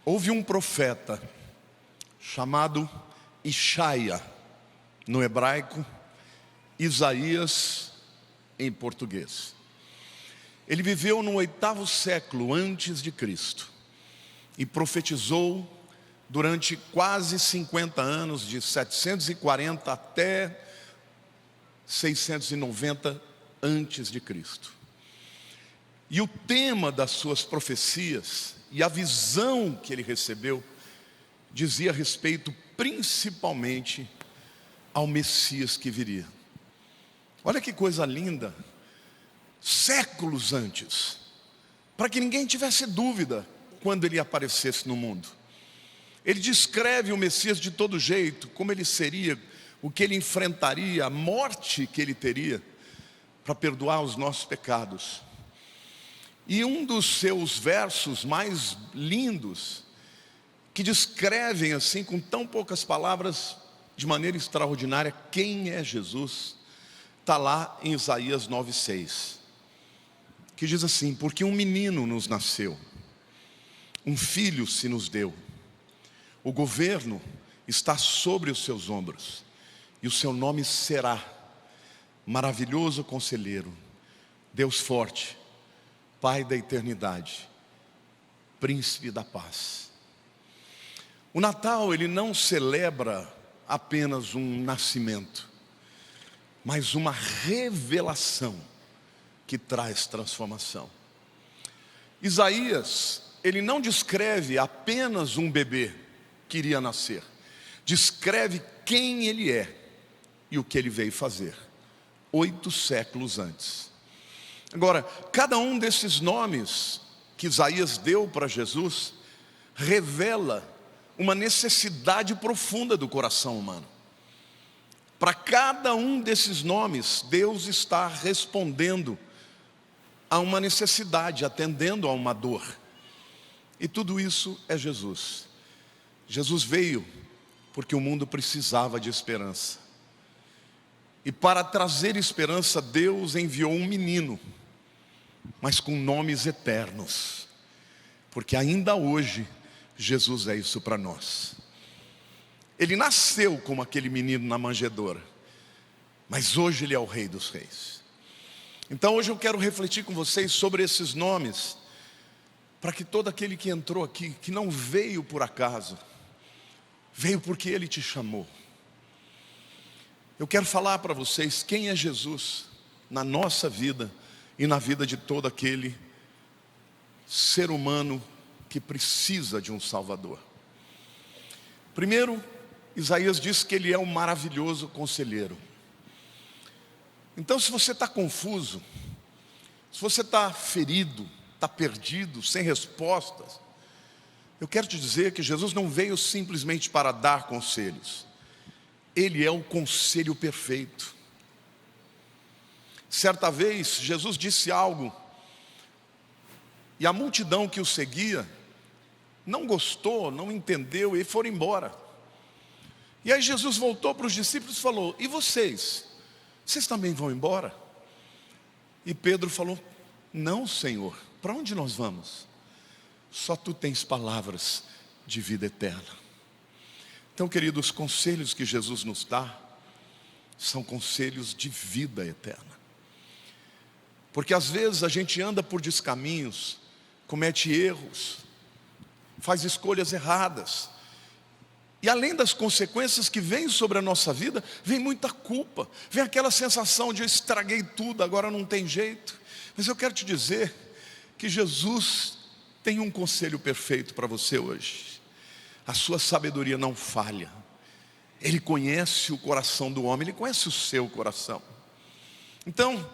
Houve um profeta chamado Ishaia, no hebraico, Isaías em português. Ele viveu no 8º século antes de Cristo e profetizou durante quase 50 anos, de 740 até 690 antes de Cristo. E o tema das suas profecias e a visão que ele recebeu dizia respeito principalmente ao Messias que viria. Olha que coisa linda, séculos antes, para que ninguém tivesse dúvida quando ele aparecesse no mundo. Ele descreve o Messias de todo jeito, como ele seria, o que ele enfrentaria, a morte que ele teria para perdoar os nossos pecados. E um dos seus versos mais lindos, que descrevem assim com tão poucas palavras, de maneira extraordinária, quem é Jesus, está lá em Isaías 9:6, que diz assim: porque um menino nos nasceu, um filho se nos deu, o governo está sobre os seus ombros, e o seu nome será Maravilhoso Conselheiro, Deus Forte, Pai da Eternidade, Príncipe da Paz. O Natal, ele não celebra apenas um nascimento, mas uma revelação que traz transformação. Isaías, ele não descreve apenas um bebê que iria nascer, descreve quem ele é e o que ele veio fazer 8 séculos antes. Agora, cada um desses nomes que Isaías deu para Jesus revela uma necessidade profunda do coração humano. Para cada um desses nomes, Deus está respondendo a uma necessidade, atendendo a uma dor. E tudo isso é Jesus. Jesus veio porque o mundo precisava de esperança. E para trazer esperança, Deus enviou um menino, mas com nomes eternos. Porque ainda hoje, Jesus é isso para nós. Ele nasceu como aquele menino na manjedoura, mas hoje ele é o Rei dos Reis. Então hoje eu quero refletir com vocês sobre esses nomes, para que todo aquele que entrou aqui, que não veio por acaso, veio porque Ele te chamou. Eu quero falar para vocês quem é Jesus na nossa vida e na vida de todo aquele ser humano que precisa de um Salvador. Primeiro, Isaías diz que Ele é um maravilhoso conselheiro. Então, se você está confuso, se você está ferido, está perdido, sem respostas, eu quero te dizer que Jesus não veio simplesmente para dar conselhos. Ele é o conselho perfeito. Certa vez, Jesus disse algo, e a multidão que o seguia não gostou, não entendeu, e foram embora. E aí Jesus voltou para os discípulos e falou: e vocês? Vocês também vão embora? E Pedro falou: não, Senhor, para onde nós vamos? Só Tu tens palavras de vida eterna. Então, queridos, os conselhos que Jesus nos dá são conselhos de vida eterna. Porque às vezes a gente anda por descaminhos, comete erros, faz escolhas erradas. E além das consequências que vêm sobre a nossa vida, vem muita culpa, vem aquela sensação de eu estraguei tudo, agora não tem jeito. Mas eu quero te dizer que Jesus tem um conselho perfeito para você hoje. A sua sabedoria não falha. Ele conhece o coração do homem, Ele conhece o seu coração. Então,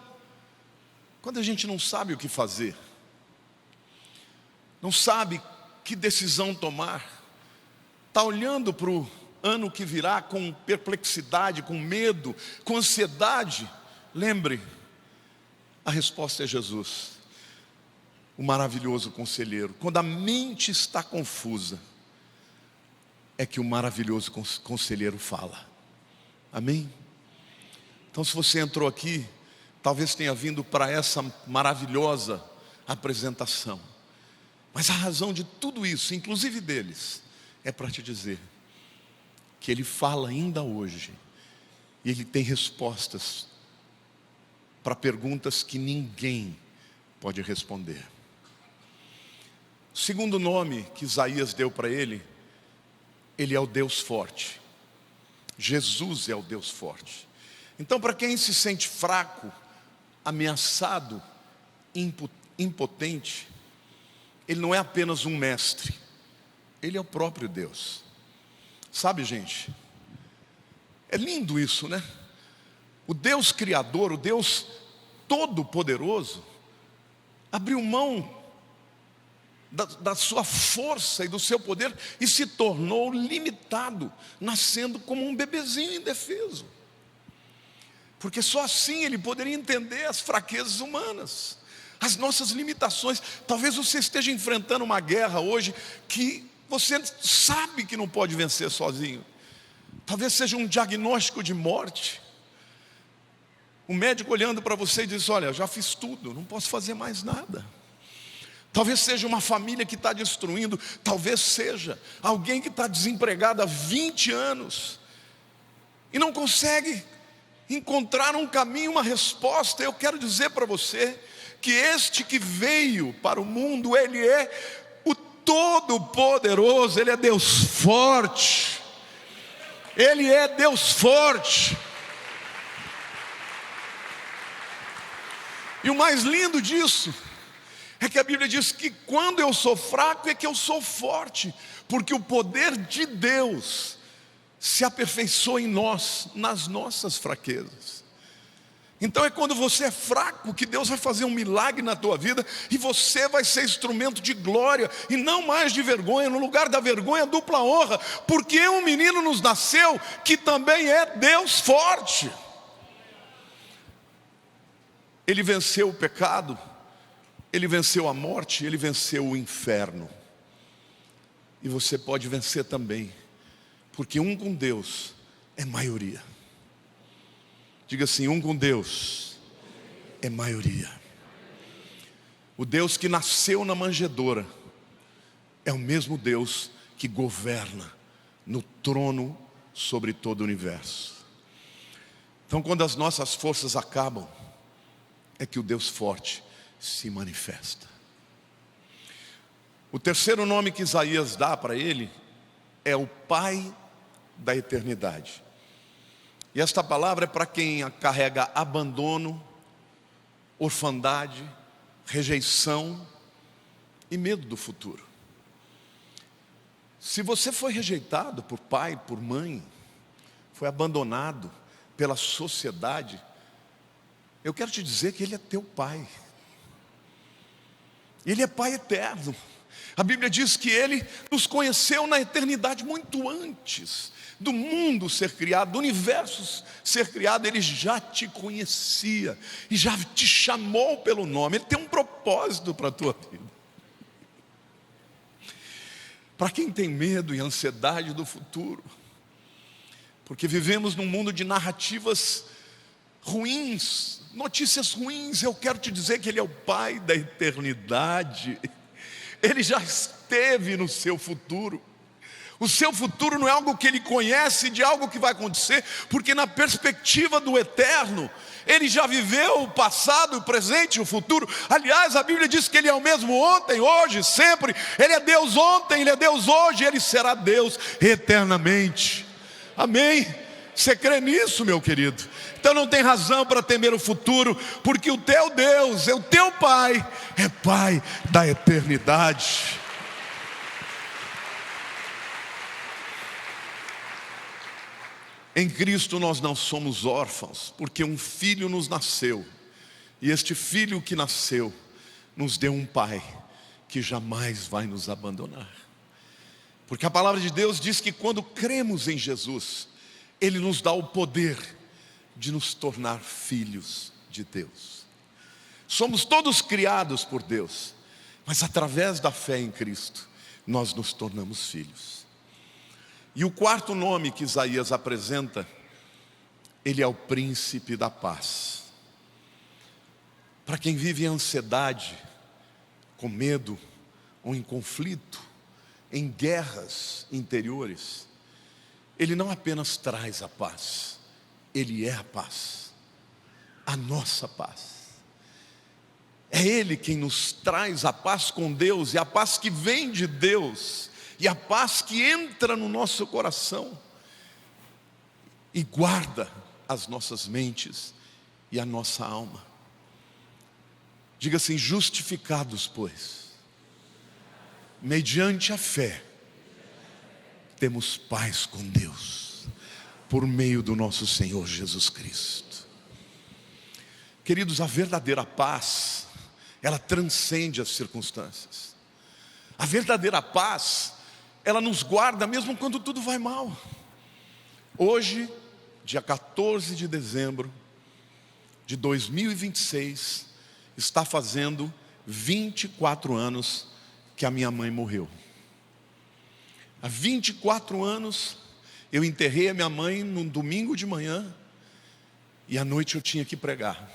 quando a gente não sabe o que fazer, não sabe que decisão tomar, está olhando para o ano que virá com perplexidade, com medo, com ansiedade, lembre, a resposta é Jesus, o maravilhoso conselheiro. Quando a mente está confusa, é que o maravilhoso conselheiro fala. Amém? Então, se você entrou aqui, talvez tenha vindo para essa maravilhosa apresentação, Mas a razão de tudo isso, inclusive deles, é para te dizer que Ele fala ainda hoje, e Ele tem respostas para perguntas que ninguém pode responder. O segundo nome que Isaías deu para Ele, Ele é o Deus forte. Jesus é o Deus forte. Então, para quem se sente fraco, ameaçado, impotente, Ele não é apenas um mestre, Ele é o próprio Deus. Sabe, gente, é lindo isso, né? O Deus Criador, o Deus Todo-Poderoso, abriu mão da sua força e do seu poder e se tornou limitado, nascendo como um bebezinho indefeso. Porque só assim Ele poderia entender as fraquezas humanas, as nossas limitações. Talvez você esteja enfrentando uma guerra hoje que você sabe que não pode vencer sozinho. Talvez seja um diagnóstico de morte. O médico olhando para você e diz: olha, eu já fiz tudo, não posso fazer mais nada. Talvez seja uma família que está destruindo. Talvez seja alguém que está desempregado há 20 anos e não consegue encontrar um caminho, uma resposta. Eu quero dizer para você que este que veio para o mundo, Ele é o Todo-Poderoso, Ele é Deus forte. Ele é Deus forte. E o mais lindo disso é que a Bíblia diz que quando eu sou fraco é que eu sou forte, porque o poder de Deus se aperfeiçoa em nós, nas nossas fraquezas. Então é quando você é fraco que Deus vai fazer um milagre na tua vida, e você vai ser instrumento de glória, e não mais de vergonha. No lugar da vergonha, dupla honra, porque um menino nos nasceu, que também é Deus forte. Ele venceu o pecado, Ele venceu a morte, Ele venceu o inferno. E você pode vencer também, porque um com Deus é maioria. Diga assim: um com Deus é maioria. O Deus que nasceu na manjedoura é o mesmo Deus que governa no trono sobre todo o universo. Então, quando as nossas forças acabam, é que o Deus forte se manifesta. O terceiro nome que Isaías dá para Ele é o Pai da eternidade. E esta palavra é para quem carrega abandono, orfandade, rejeição e medo do futuro. Se você foi rejeitado por pai, por mãe, foi abandonado pela sociedade, eu quero te dizer que Ele é teu Pai. Ele é Pai eterno. A Bíblia diz que Ele nos conheceu na eternidade, muito antes do mundo ser criado, do universo ser criado. Ele já te conhecia e já te chamou pelo nome. Ele tem um propósito para a tua vida. Para quem tem medo e ansiedade do futuro, porque vivemos num mundo de narrativas ruins, notícias ruins, eu quero te dizer que Ele é o Pai da eternidade. Ele já esteve no seu futuro. O seu futuro não é algo que Ele conhece, de algo que vai acontecer, porque na perspectiva do eterno, Ele já viveu o passado, o presente e o futuro. Aliás, a Bíblia diz que Ele é o mesmo ontem, hoje, sempre. Ele é Deus ontem, Ele é Deus hoje, Ele será Deus eternamente. Amém? Você crê nisso, meu querido? Então não tem razão para temer o futuro, porque o teu Deus, o teu Pai, é Pai da eternidade. Em Cristo nós não somos órfãos, porque um filho nos nasceu, e este filho que nasceu nos deu um Pai que jamais vai nos abandonar. Porque a palavra de Deus diz que quando cremos em Jesus, Ele nos dá o poder de nos tornar filhos de Deus. Somos todos criados por Deus, mas através da fé em Cristo, nós nos tornamos filhos. E o quarto nome que Isaías apresenta, Ele é o príncipe da paz. Para quem vive em ansiedade, com medo, ou em conflito, em guerras interiores, Ele não apenas traz a paz, Ele é a paz, a nossa paz. É Ele quem nos traz a paz com Deus, e a paz que vem de Deus, e a paz que entra no nosso coração, e guarda as nossas mentes e a nossa alma. Diga assim: justificados, pois, mediante a fé, temos paz com Deus, por meio do nosso Senhor Jesus Cristo. Queridos, a verdadeira paz, ela transcende as circunstâncias. A verdadeira paz, ela nos guarda mesmo quando tudo vai mal. Hoje, dia 14 de dezembro de 2026, está fazendo 24 anos que a minha mãe morreu. Há 24 anos eu enterrei a minha mãe num domingo de manhã, e à noite eu tinha que pregar.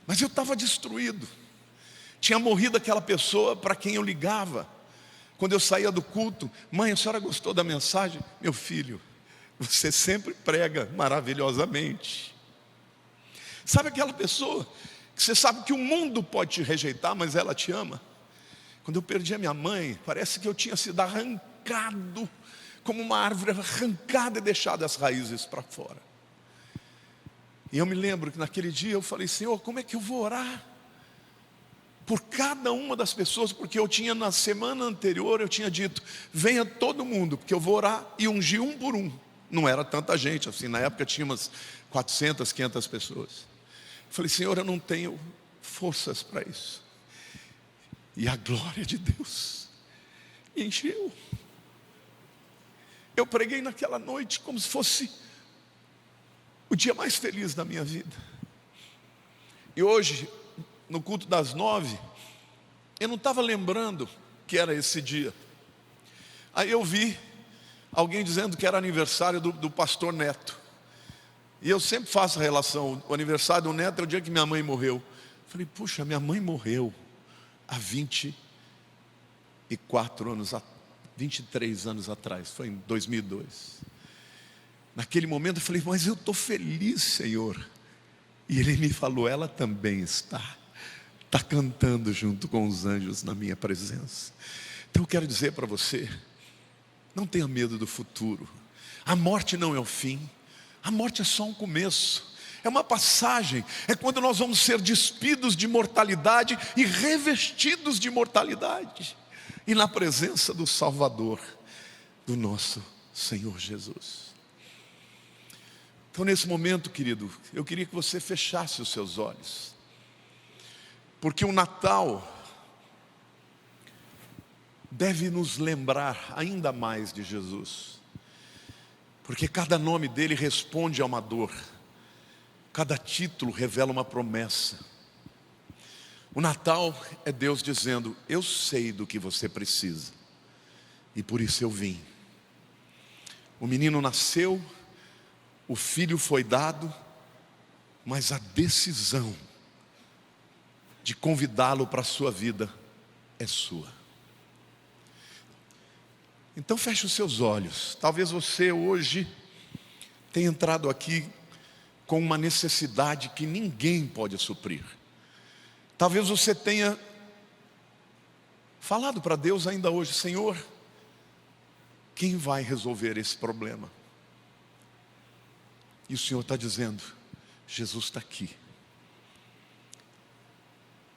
Mas eu estava destruído. Tinha morrido aquela pessoa para quem eu ligava quando eu saía do culto: mãe, a senhora gostou da mensagem? Meu filho, você sempre prega maravilhosamente. Sabe aquela pessoa que você sabe que o mundo pode te rejeitar, mas ela te ama? Quando eu perdi a minha mãe, parece que eu tinha sido arrancado, como uma árvore arrancada e deixado as raízes para fora. E eu me lembro que naquele dia eu falei: Senhor, como é que eu vou orar por cada uma das pessoas? Porque eu tinha, na semana anterior, eu tinha dito: venha todo mundo, porque eu vou orar e ungir um por um. Não era tanta gente assim, na época tinha umas 400, 500 pessoas. Eu falei: Senhor, eu não tenho forças para isso. E a glória de Deus encheu. Eu preguei naquela noite como se fosse o dia mais feliz da minha vida. E hoje, no culto das 9, eu não estava lembrando que era esse dia. Aí eu vi alguém dizendo que era aniversário do pastor Neto. E eu sempre faço a relação: o aniversário do Neto é o dia que minha mãe morreu. Falei: puxa, minha mãe morreu há 23 anos atrás, foi em 2002. Naquele momento eu falei: mas eu estou feliz, Senhor. E Ele me falou: ela também está cantando junto com os anjos na minha presença. Então eu quero dizer para você: não tenha medo do futuro. A morte não é o fim, a morte é só um começo, é uma passagem, é quando nós vamos ser despidos de mortalidade e revestidos de imortalidade, e na presença do Salvador, do nosso Senhor Jesus. Então, nesse momento, querido, eu queria que você fechasse os seus olhos, porque o Natal deve nos lembrar ainda mais de Jesus, porque cada nome dele responde a uma dor, cada título revela uma promessa. O Natal é Deus dizendo: eu sei do que você precisa, e por isso eu vim. O menino nasceu, o filho foi dado, mas a decisão de convidá-lo para a sua vida é sua. Então feche os seus olhos. Talvez você hoje tenha entrado aqui com uma necessidade que ninguém pode suprir. Talvez você tenha falado para Deus ainda hoje: Senhor, quem vai resolver esse problema? E o Senhor está dizendo: Jesus está aqui.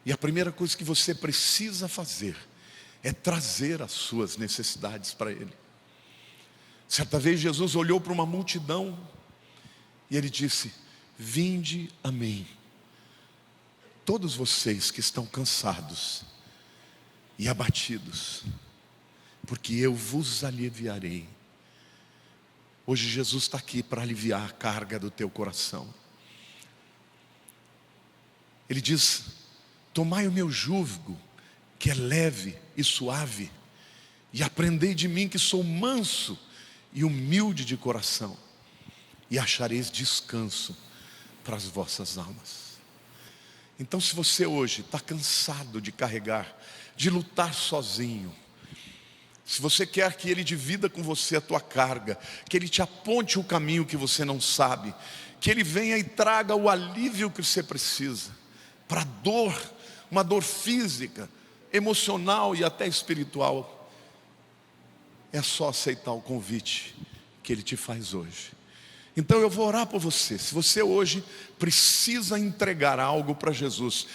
E a primeira coisa que você precisa fazer é trazer as suas necessidades para Ele. Certa vez Jesus olhou para uma multidão e Ele disse: vinde a mim, todos vocês que estão cansados e abatidos, porque eu vos aliviarei. Hoje Jesus está aqui para aliviar a carga do teu coração. Ele diz: tomai o meu jugo, que é leve e suave, e aprendei de mim, que sou manso e humilde de coração, e achareis descanso para as vossas almas. Então, se você hoje está cansado de carregar, de lutar sozinho, Se você quer que Ele divida com você a tua carga, que Ele te aponte o caminho que você não sabe, que Ele venha e traga o alívio que você precisa, para a dor, uma dor física, emocional e até espiritual, é só aceitar o convite que Ele te faz hoje. Então eu vou orar por você. Se você hoje precisa entregar algo para Jesus,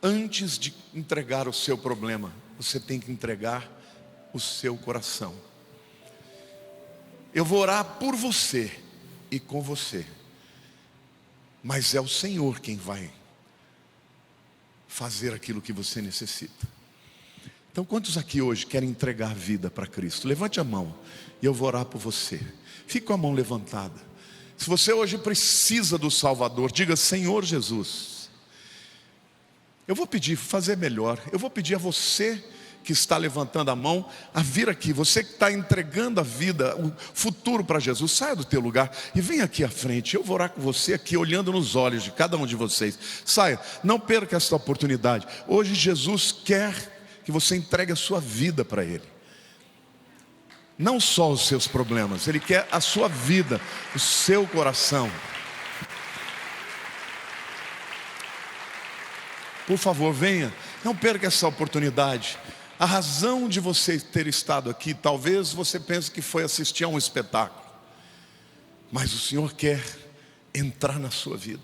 antes de entregar o seu problema, você tem que entregar o seu coração. Eu vou orar por você e com você, mas é o Senhor quem vai fazer aquilo que você necessita. Então, quantos aqui hoje querem entregar a vida para Cristo? Levante a mão e eu vou orar por você. Fique com a mão levantada. Se você hoje precisa do Salvador, diga: Senhor Jesus. Eu vou pedir, fazer melhor, eu vou pedir a você que está levantando a mão a vir aqui. Você que está entregando a vida, o futuro para Jesus, saia do teu lugar e vem aqui à frente. Eu vou orar com você aqui, olhando nos olhos de cada um de vocês. Saia, não perca essa oportunidade. Hoje Jesus quer que você entregue a sua vida para Ele. Não só os seus problemas, Ele quer a sua vida, o seu coração. Por favor, venha, não perca essa oportunidade. A razão de você ter estado aqui, talvez você pense que foi assistir a um espetáculo, mas o Senhor quer entrar na sua vida.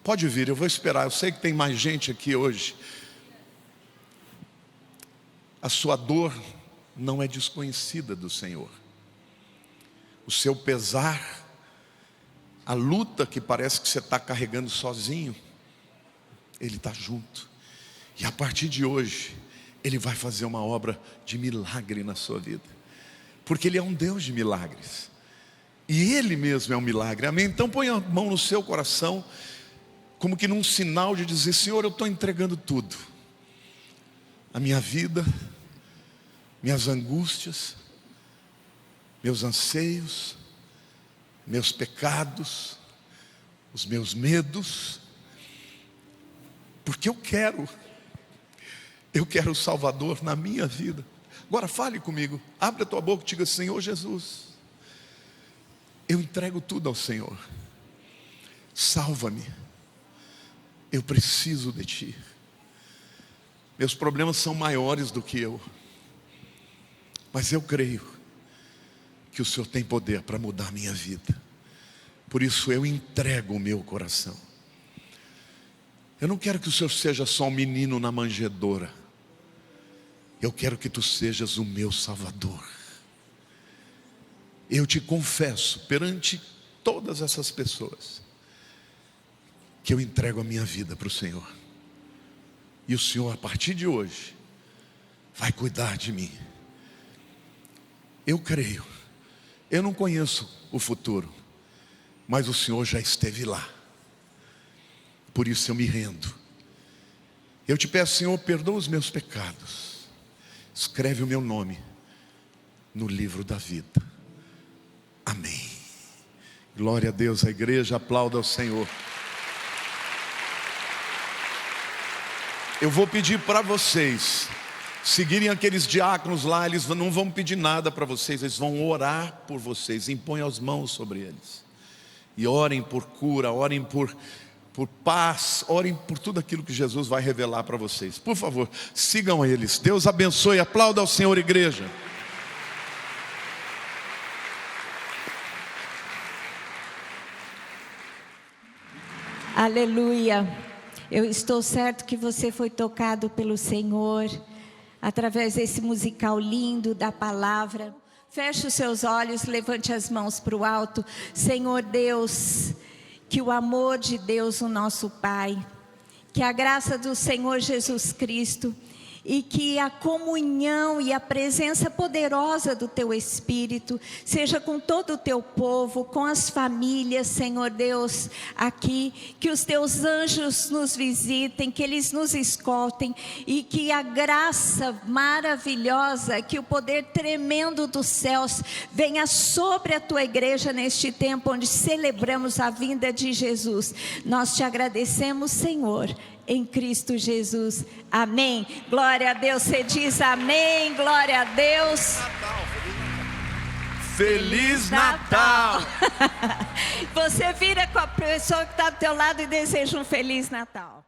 Pode vir, eu vou esperar. Eu sei que tem mais gente aqui hoje. A sua dor não é desconhecida do Senhor. O seu pesar, a luta que parece que você está carregando sozinho, Ele está junto. E a partir de hoje, Ele vai fazer uma obra de milagre na sua vida, porque Ele é um Deus de milagres, e Ele mesmo é um milagre, amém? Então põe a mão no seu coração, como que num sinal de dizer: Senhor, eu estou entregando tudo, a minha vida, minhas angústias, meus anseios, meus pecados, os meus medos, porque eu quero o Salvador na minha vida. Agora fale comigo, abre a tua boca e diga: Senhor Jesus, eu entrego tudo ao Senhor, salva-me, eu preciso de Ti, meus problemas são maiores do que eu, mas eu creio que o Senhor tem poder para mudar a minha vida, por isso eu entrego o meu coração. Eu não quero que o Senhor seja só um menino na manjedoura, eu quero que Tu sejas o meu Salvador. Eu te confesso perante todas essas pessoas que eu entrego a minha vida para o Senhor, e o Senhor, a partir de hoje, vai cuidar de mim. Eu creio, eu não conheço o futuro, mas o Senhor já esteve lá, por isso eu me rendo. Eu te peço, Senhor, perdoa os meus pecados, escreve o meu nome no livro da vida, amém. Glória a Deus. A igreja aplauda ao Senhor. Eu vou pedir para vocês seguirem aqueles diáconos lá. Eles não vão pedir nada para vocês, eles vão orar por vocês. Impõem as mãos sobre eles e orem por cura, orem por paz, orem por tudo aquilo que Jesus vai revelar para vocês. Por favor, sigam eles. Deus abençoe. Aplauda ao Senhor, igreja. Aleluia. Eu estou certo que você foi tocado pelo Senhor através desse musical lindo da palavra. Feche os seus olhos, levante as mãos para o alto. Senhor Deus, que o amor de Deus, o nosso Pai, que a graça do Senhor Jesus Cristo e que a comunhão e a presença poderosa do Teu Espírito seja com todo o Teu povo, com as famílias, Senhor Deus, aqui, que os Teus anjos nos visitem, que eles nos escoltem e que a graça maravilhosa, que o poder tremendo dos céus venha sobre a Tua igreja neste tempo onde celebramos a vinda de Jesus. Nós Te agradecemos, Senhor, em Cristo Jesus. Amém. Glória a Deus. Você diz amém. Glória a Deus. Feliz Natal! Você vira com a pessoa que está do teu lado e deseja um Feliz Natal.